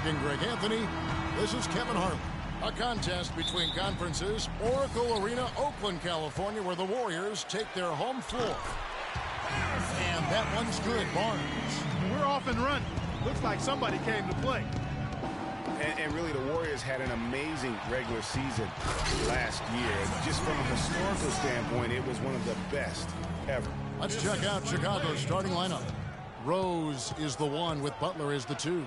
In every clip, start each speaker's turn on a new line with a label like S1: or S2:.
S1: checking Greg Anthony. This is Kevin Harlan. A contest between conferences. Oracle Arena, Oakland, California, where the Warriors take their home floor. And that one's good, Barnes.
S2: We're off and running. Looks like somebody came to play.
S3: And really, the Warriors had an amazing regular season last year. Just from a historical standpoint, it was one of the best ever.
S1: Let's check out Chicago's starting lineup. Rose is the 1 with Butler as the 2.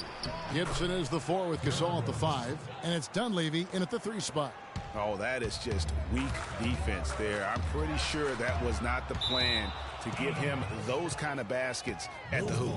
S1: Gibson is the 4 with Gasol at the 5. And it's Dunleavy in at the 3 spot.
S3: Oh, that is just weak defense there. I'm pretty sure that was not the plan to give him those kind of baskets at the hoop.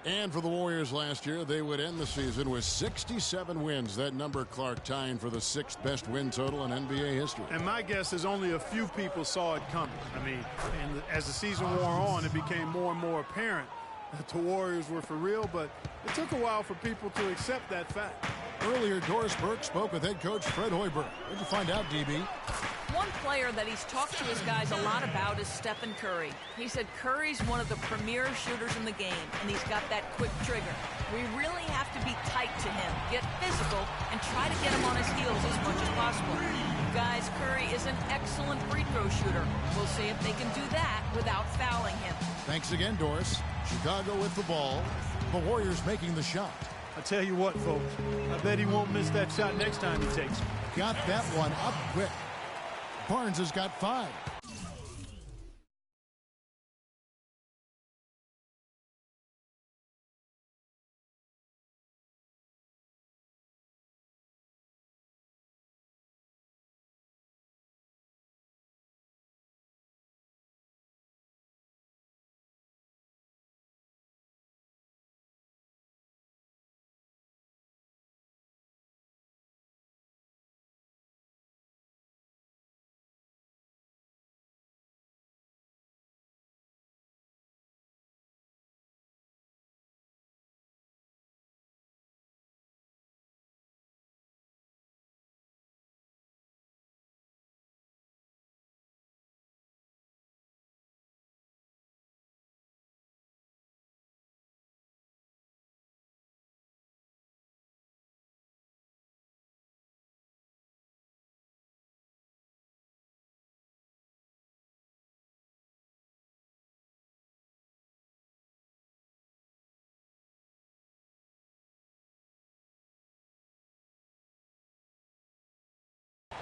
S1: And for the Warriors last year, they would end the season with 67 wins. That number, Clark, tying for the 6th best win total in NBA history.
S2: And my guess is only a few people saw it coming. I mean, and as the season wore on, it became more and more apparent that the Warriors were for real, but it took a while for people to accept that fact.
S1: Earlier, Doris Burke spoke with head coach Fred Hoiberg. What'd you find out, DB?
S4: One player that he's talked to his guys a lot about is Stephen Curry. He said Curry's one of the premier shooters in the game, and he's got that quick trigger. We really have to be tight to him, get physical, and try to get him on his heels as much as possible. Guys, Curry is an excellent free throw shooter. We'll see if they can do that without fouling him.
S1: Thanks again, Doris. Chicago with the ball. The Warriors making the shot.
S2: I tell you what, folks, I bet he won't miss that shot next time he takes it.
S1: Got that one up quick. Barnes has got 5.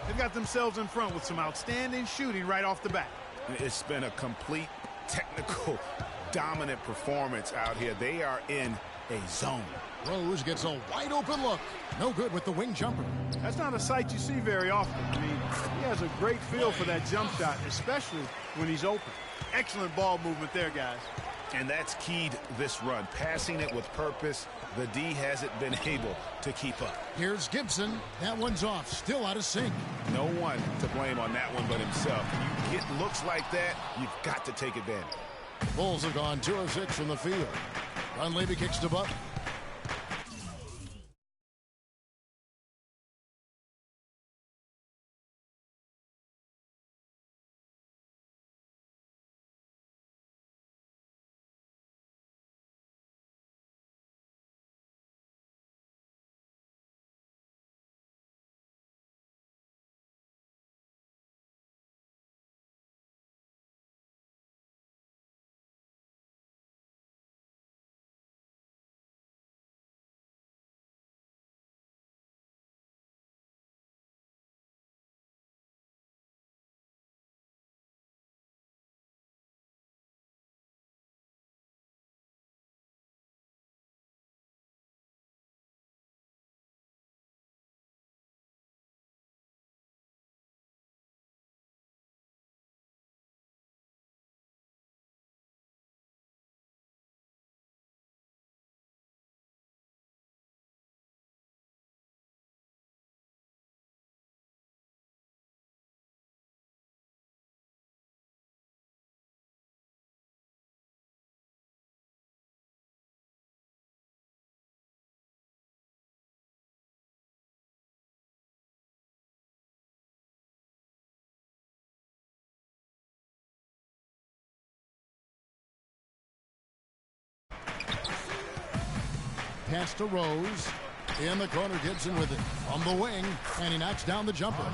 S2: They've got themselves in front with some outstanding shooting right off the bat.
S3: It's been a complete technical, dominant performance out here. They are in a zone.
S1: Rose gets a wide open look. No good with the wing jumper.
S2: That's not a sight you see very often. I mean, he has a great feel for that jump shot, especially when he's open. Excellent ball movement there, guys.
S3: And that's keyed this run. Passing it with purpose. The D hasn't been able to keep up.
S1: Here's Gibson. That one's off. Still out of sync.
S3: No one to blame on that one but himself. You get looks like that, you've got to take advantage.
S1: Bulls have gone 2 of 6 from the field. Dunleavy kicks to Butler. Pass to Rose. In the corner, Gibson with it on the wing, and he knocks down the jumper.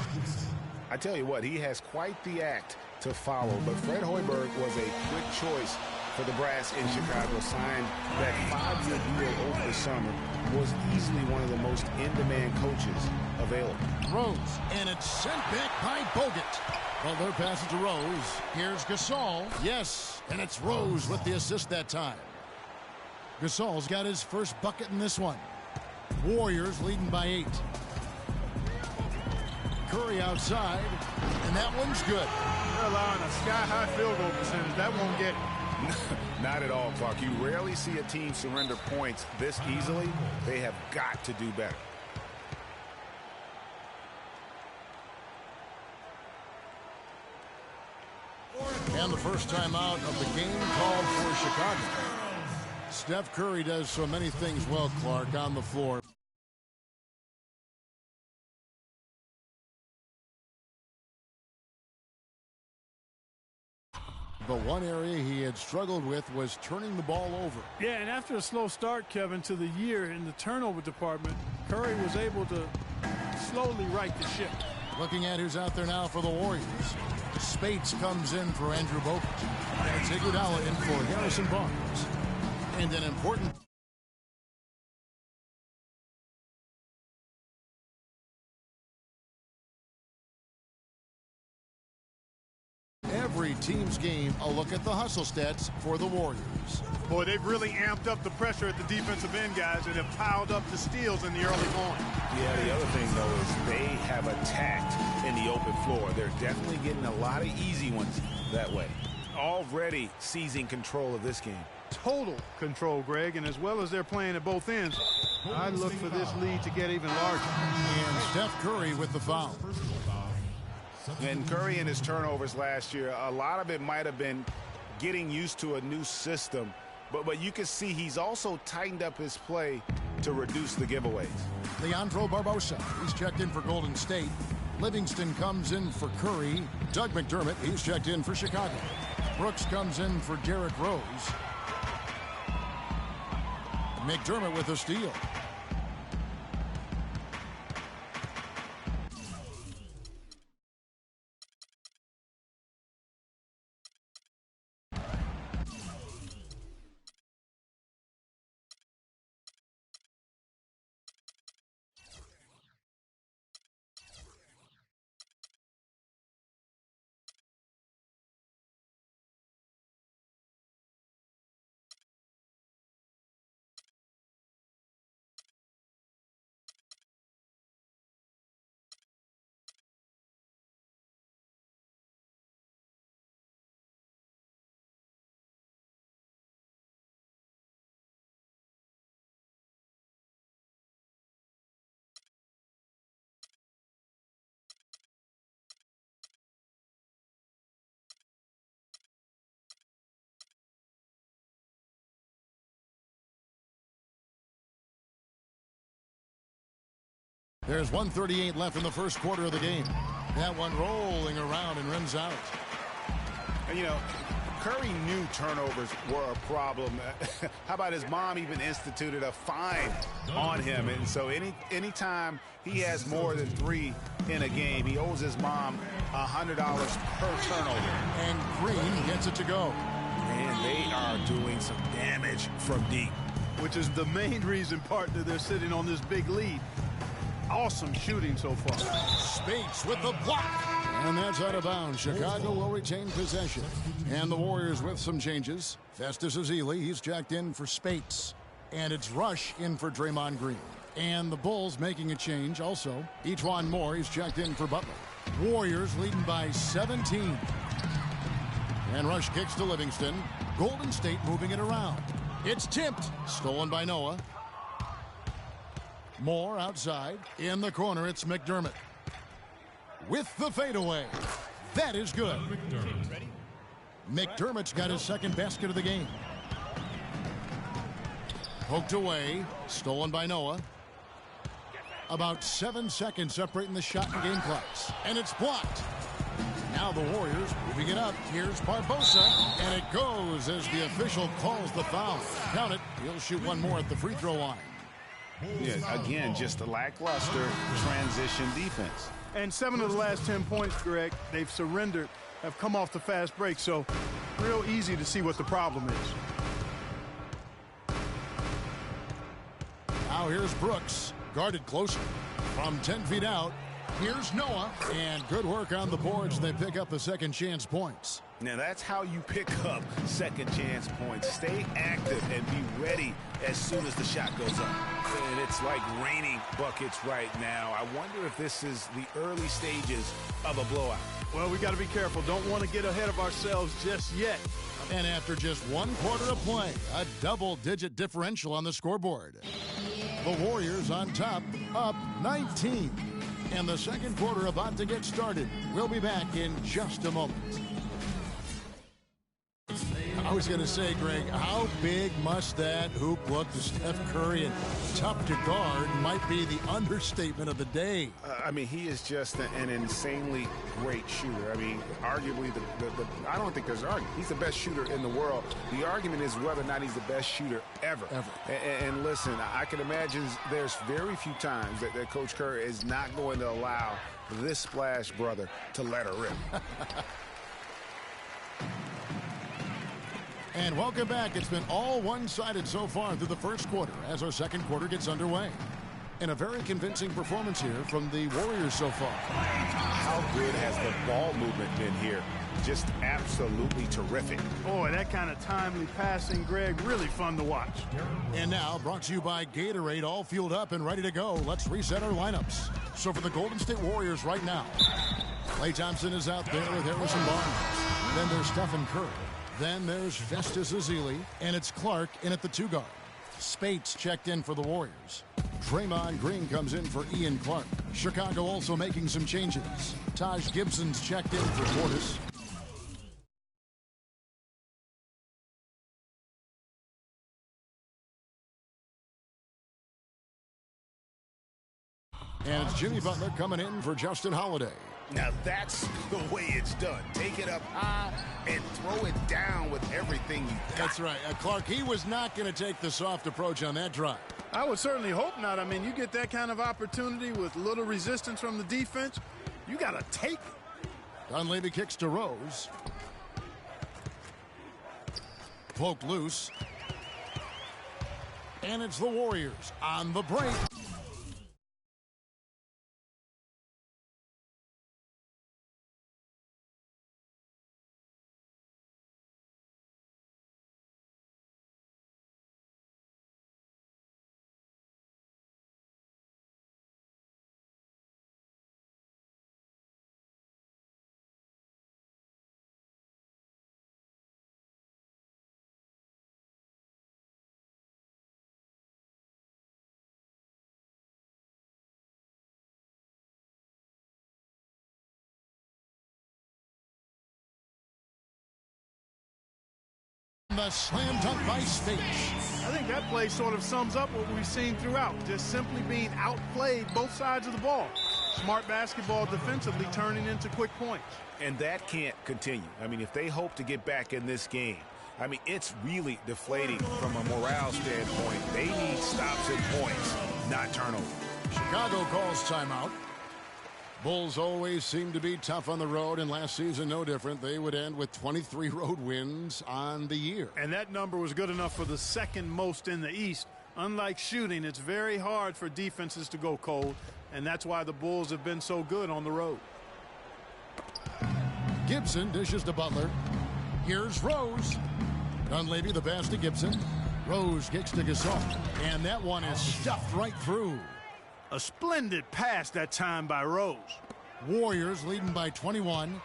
S3: I tell you what, he has quite the act to follow, but Fred Hoiberg was a quick choice for the Brass in Chicago. Signed that 5-year deal over the summer, was easily one of the most in-demand coaches available.
S1: Rose, and it's sent back by Bogut. Well, their pass it to Rose. Here's Gasol. Yes, and it's Rose with the assist that time. Gasol's got his first bucket in this one. Warriors leading by 8. Curry outside, and that one's good.
S2: They're allowing a sky-high field goal percentage. That won't get it.
S3: Not at all, Clark. You rarely see a team surrender points this easily. They have got to do better.
S1: And the first time out of the game called for Chicago. Steph Curry does so many things well, Clark, on the floor. But one area he had struggled with was turning the ball over.
S2: Yeah, and after a slow start, Kevin, to the year in the turnover department, Curry was able to slowly right the ship.
S1: Looking at who's out there now for the Warriors. Spates comes in for Andrew Bogut. And it's Iguodala in for Harrison Barnes. And an important... Every team's game, a look at the hustle stats for the Warriors.
S2: Boy, they've really amped up the pressure at the defensive end, guys, and have piled up the steals in the early going.
S3: Yeah, the other thing, though, is they have attacked in the open floor. They're definitely getting a lot of easy ones that way. Already seizing control of this game.
S2: Total control, Greg, and as well as they're playing at both ends, I look for this lead to get even larger.
S1: And Steph Curry with the foul.
S3: And Curry and his turnovers last year, a lot of it might have been getting used to a new system, but you can see he's also tightened up his play to reduce the giveaways.
S1: Leandro Barbosa, he's checked in for Golden State. Livingston comes in for Curry. Doug McDermott, he's checked in for Chicago. Brooks comes in for Derrick Rose. McDermott with a steal. There's 1:38 left in the first quarter of the game. That one rolling around and rims out.
S3: And, you know, Curry knew turnovers were a problem. How about his mom even instituted a fine on him? And so anytime he has more than 3 in a game, he owes his mom $100 per turnover.
S1: And Green gets it to go.
S3: And they are doing some damage from deep.
S2: Which is the main reason, partner, they're sitting on this big lead. Awesome shooting so far.
S1: Spates with the block. And that's out of bounds. Chicago will retain possession. And the Warriors with some changes. Festus Ezeli, he's checked in for Spates. And it's Rush in for Draymond Green. And the Bulls making a change also. E'Twaun Moore, he's checked in for Butler. Warriors leading by 17. And Rush kicks to Livingston. Golden State moving it around. It's tipped. Stolen by Noah. Moore outside. In the corner, it's McDermott. With the fadeaway. That is good. McDermott's got his second basket of the game. Poked away. Stolen by Noah. About 7 seconds separating the shot and game clocks. And it's blocked. Now the Warriors moving it up. Here's Barbosa. And it goes as the official calls the foul. Count it. He'll shoot one more at the free throw line.
S3: Yeah, again, just a lackluster transition defense.
S2: And 7 of the last 10 points, Greg, they've surrendered, have come off the fast break. So real easy to see what the problem is.
S1: Now here's Brooks, guarded closer. From 10 feet out, here's Noah. And good work on the boards. They pick up the second chance points.
S3: Now that's how you pick up second chance points. Stay active and be ready as soon as the shot goes up. And it's like raining buckets right now. I wonder if this is the early stages of a blowout.
S2: Well, we got to be careful. Don't want to get ahead of ourselves just yet.
S1: And after just 1 quarter of play, a double-digit differential on the scoreboard. The Warriors on top, up 19. And the second quarter about to get started. We'll be back in just a moment. I was going to say, Greg, how big must that hoop look to Steph Curry? And tough to guard might be the understatement of the day.
S3: I mean, he is just an insanely great shooter. I mean, arguably, I don't think there's an argument. He's the best shooter in the world. The argument is whether or not he's the best shooter ever. And listen, I can imagine there's very few times that Coach Curry is not going to allow this splash brother to let her rip.
S1: And welcome back. It's been all one-sided so far through the first quarter as our second quarter gets underway. And a very convincing performance here from the Warriors so far.
S3: How good has the ball movement been here? Just absolutely terrific.
S2: Boy, that kind of timely passing, Greg, really fun to watch.
S1: And now, brought to you by Gatorade, all fueled up and ready to go. Let's reset our lineups. So for the Golden State Warriors right now, Klay Thompson is out there with Harrison Barnes. Then there's Stephen Curry. Then there's Festus Ezeli, and it's Clark in at the 2 guard. Spates checked in for the Warriors. Draymond Green comes in for Ian Clark. Chicago also making some changes. Taj Gibson's checked in for Portis. And it's Jimmy Butler coming in for Justin Holiday.
S3: Now that's the way it's done. Take it up high and throw it down with everything you got.
S1: That's right. Clark, he was not going to take the soft approach on that drive.
S2: I would certainly hope not. I mean, you get that kind of opportunity with little resistance from the defense, you got to take it.
S1: Dunleavy kicks to Rose. Poked loose. And it's the Warriors on the break. The slam dunk by Spates.
S2: I think that play sort of sums up what we've seen throughout. Just simply being outplayed both sides of the ball. Smart basketball defensively turning into quick points.
S3: And that can't continue. I mean, if they hope to get back in this game, I mean, it's really deflating from a morale standpoint. They need stops and points, not turnovers.
S1: Chicago calls timeout. Bulls always seem to be tough on the road, and last season no different. They would end with 23 road wins on the year.
S2: And that number was good enough for the second most in the East. Unlike shooting, it's very hard for defenses to go cold, and that's why the Bulls have been so good on the road.
S1: Gibson dishes to Butler. Here's Rose. Dunleavy the pass to Gibson. Rose kicks to Gasol, and that one is stuffed right through.
S2: A splendid pass that time by Rose.
S1: Warriors leading by 21.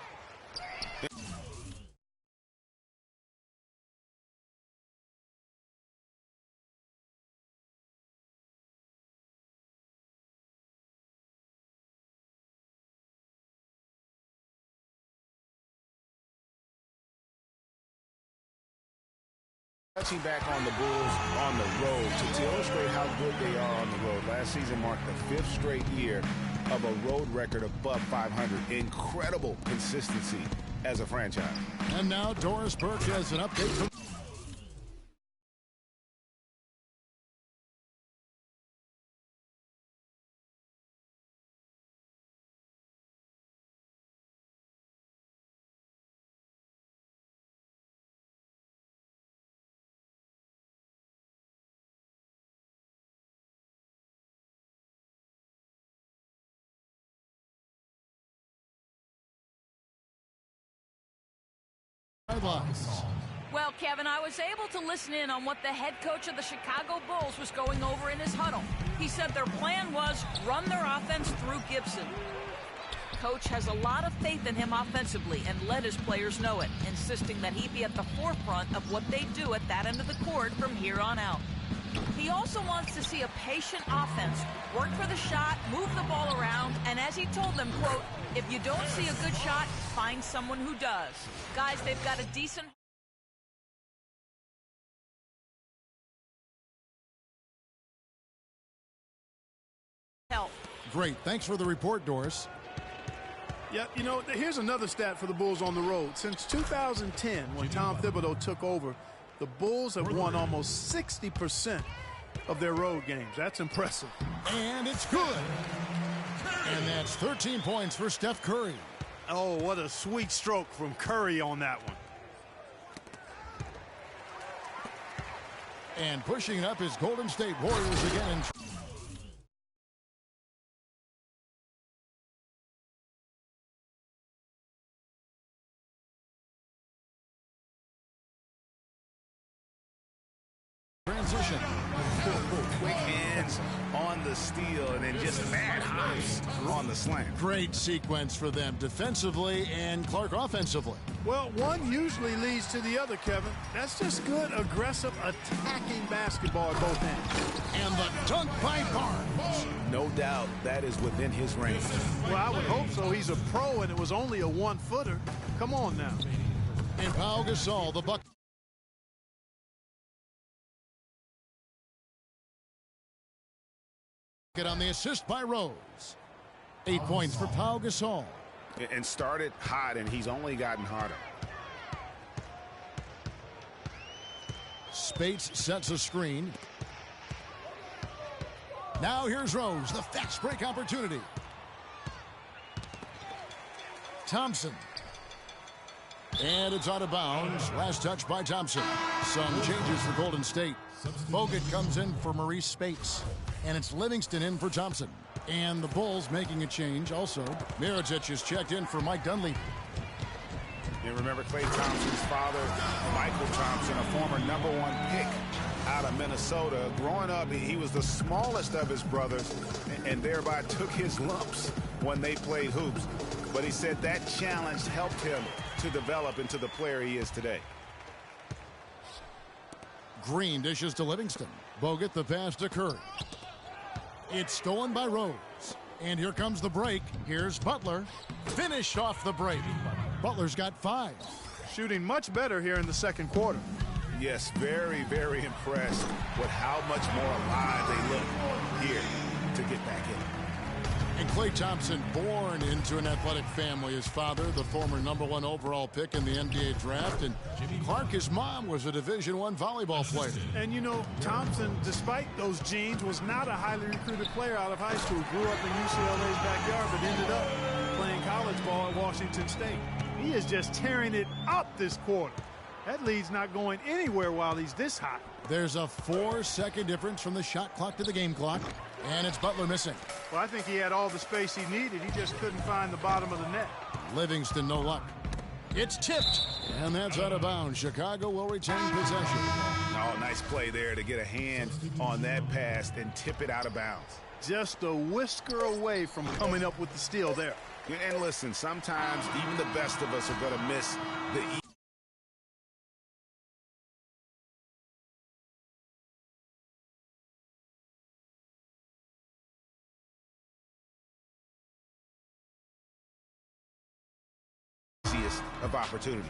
S3: Touching back on the Bulls on the road to illustrate how good they are on the road. Last season marked the 5th straight year of a road record above 500. Incredible consistency as a franchise.
S1: And now Doris Burke has an update from sidelines.
S4: Well, Kevin, I was able to listen in on what the head coach of the Chicago Bulls was going over in his huddle. He said their plan was run their offense through Gibson. Coach has a lot of faith in him offensively and let his players know it, insisting that he be at the forefront of what they do at that end of the court from here on out. He also wants to see a patient offense, work for the shot, move the ball around, and as he told them, quote, if you don't see a good shot, find someone who does. Guys, they've got a decent... help.
S1: Great. Thanks for the report, Doris.
S2: Yeah, you know, here's another stat for the Bulls on the road. Since 2010, when Tom Thibodeau took over, the Bulls have won almost 60% of their road games. That's impressive.
S1: And it's good. And that's 13 points for Steph Curry.
S2: Oh, what a sweet stroke from Curry on that one.
S1: And pushing it up is Golden State Warriors again. Transition.
S3: Quick hands on the steal and then just mad hops on the slam.
S1: Great sequence for them defensively and Clark offensively.
S2: Well, one usually leads to the other, Kevin. That's just good, aggressive, attacking basketball at both ends.
S1: And the dunk by Barnes.
S3: No doubt that is within his range.
S2: Well, I would hope so. He's a pro, and it was only a one-footer. Come on now.
S1: And Pau Gasol, the bucket. On the assist by Rose. 8 points for Pau Gasol.
S3: And started hot, and he's only gotten hotter.
S1: Spates sets a screen. Now here's Rose, the fast break opportunity. Thompson. And it's out of bounds. Last touch by Thompson. Some changes for Golden State. Bogut comes in for Maurice Spates. And it's Livingston in for Thompson. And the Bulls making a change also. Mirotic is checked in for Mike Dunleavy.
S3: And remember Klay Thompson's father, Michael Thompson, a former #1 pick out of Minnesota. Growing up, he was the smallest of his brothers and thereby took his lumps when they played hoops. But he said that challenge helped him to develop into the player he is today.
S1: Green dishes to Livingston. Bogut the pass to Curry. It's stolen by Rose. And here comes the break. Here's Butler. Finished off the break. Butler's got 5.
S2: Shooting much better here in the second quarter.
S3: Yes, very, very impressed with how much more alive they look here to get back in.
S1: And Klay Thompson, born into an athletic family. His father, the former #1 overall pick in the NBA draft. And Clark, his mom, was a Division I volleyball player.
S2: And, you know, Thompson, despite those genes, was not a highly recruited player out of high school. Grew up in UCLA's backyard, but ended up playing college ball at Washington State. He is just tearing it up this quarter. That lead's not going anywhere while he's this hot.
S1: There's a 4-second difference from the shot clock to the game clock. And it's Butler missing.
S2: Well, I think he had all the space he needed. He just couldn't find the bottom of the net.
S1: Livingston, no luck. It's tipped. And that's out of bounds. Chicago will retain possession.
S3: Oh, nice play there to get a hand on that pass and tip it out of bounds.
S2: Just a whisker away from coming up with the steal there.
S3: And listen, sometimes even the best of us are going to miss the of opportunity.